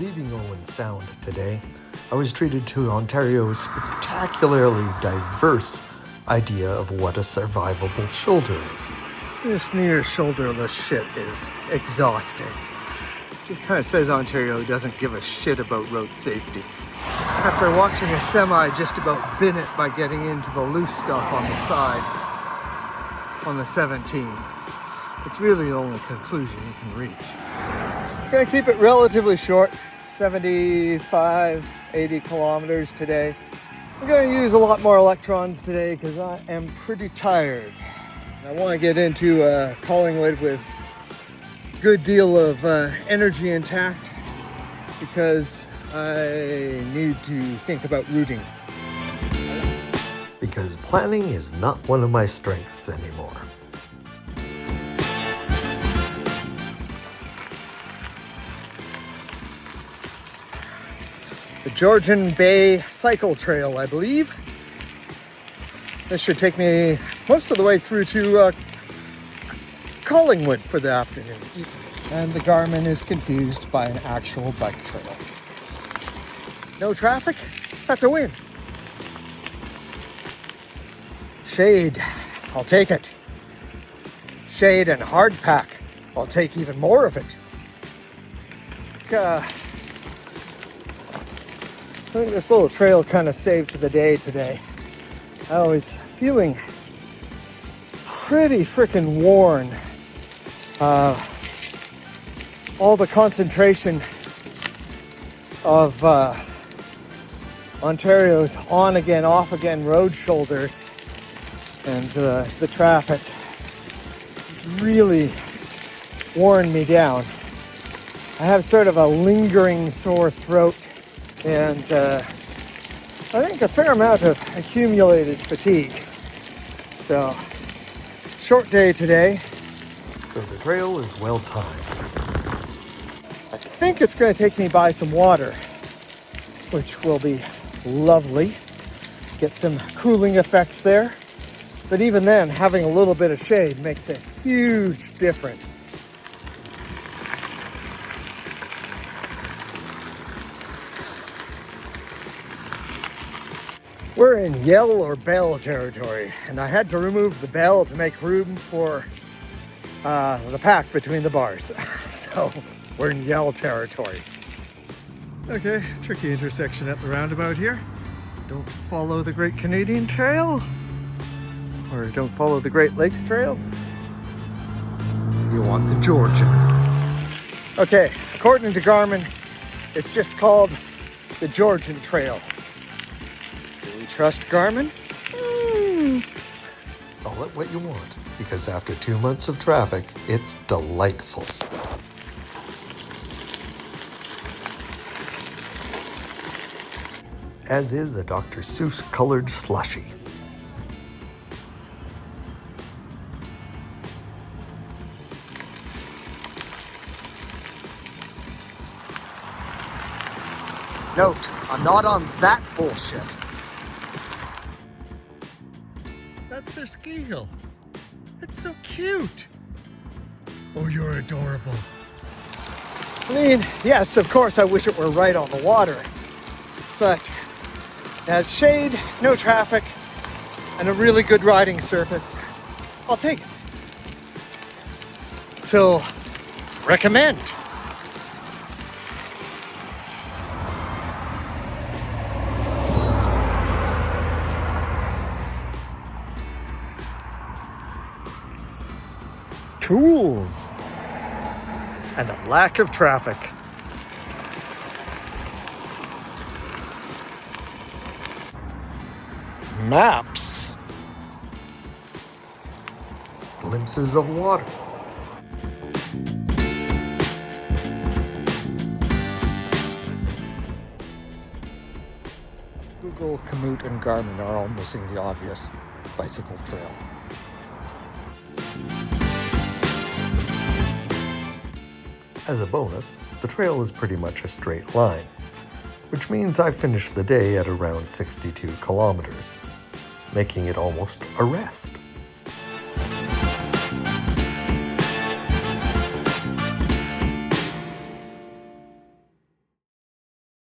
Leaving Owen Sound today, I was treated to Ontario's spectacularly diverse idea of what a survivable shoulder is. This near shoulderless shit is exhausting. It kind of says Ontario doesn't give a shit about road safety. After watching a semi just about bin it by getting into the loose stuff on the side on the 17, it's really the only conclusion you can reach. I'm gonna keep it relatively short, 75, 80 kilometers today. I'm gonna use a lot more electrons today because I am pretty tired. I want to get into Collingwood with a good deal of energy intact because I need to think about routing. Because planning is not one of my strengths anymore. The Georgian Bay Cycle Trail, I believe. This should take me most of the way through to Collingwood for the afternoon. And the Garmin is confused by an actual bike trail. No traffic? That's a win. Shade, I'll take it. Shade and hard pack, I'll take even more of it. I think this little trail kind of saved the day today. I was feeling pretty freaking worn. All the concentration of Ontario's on again, off again road shoulders and the traffic. This has really worn me down. I have sort of a lingering sore throat and I think a fair amount of accumulated fatigue. So, short day today. So the trail is well timed. I think it's going to take me by some water, which will be lovely. Get some cooling effect there. But even then, having a little bit of shade makes a huge difference. We're in yell or bell territory, and I had to remove the bell to make room for the pack between the bars. So we're in yell territory. Okay, tricky intersection at the roundabout here. Don't follow the Great Canadian Trail, or don't follow the Great Lakes Trail. You want the Georgian. Okay, according to Garmin, it's just called the Georgian Trail. Trust Garmin? Call it what you want, because after 2 months of traffic, it's delightful. As is a Dr. Seuss colored slushie. Note, I'm not on that bullshit. That's their ski hill. It's so cute. Oh, you're adorable. I mean, yes, of course, I wish it were right on the water. But it has shade, no traffic, and a really good riding surface. I'll take it. So, recommend. Tools and a lack of traffic. Maps. Glimpses of water. Google, Komoot, and Garmin are all missing the obvious bicycle trail. As a bonus, the trail is pretty much a straight line, which means I finished the day at around 62 kilometers, making it almost a rest.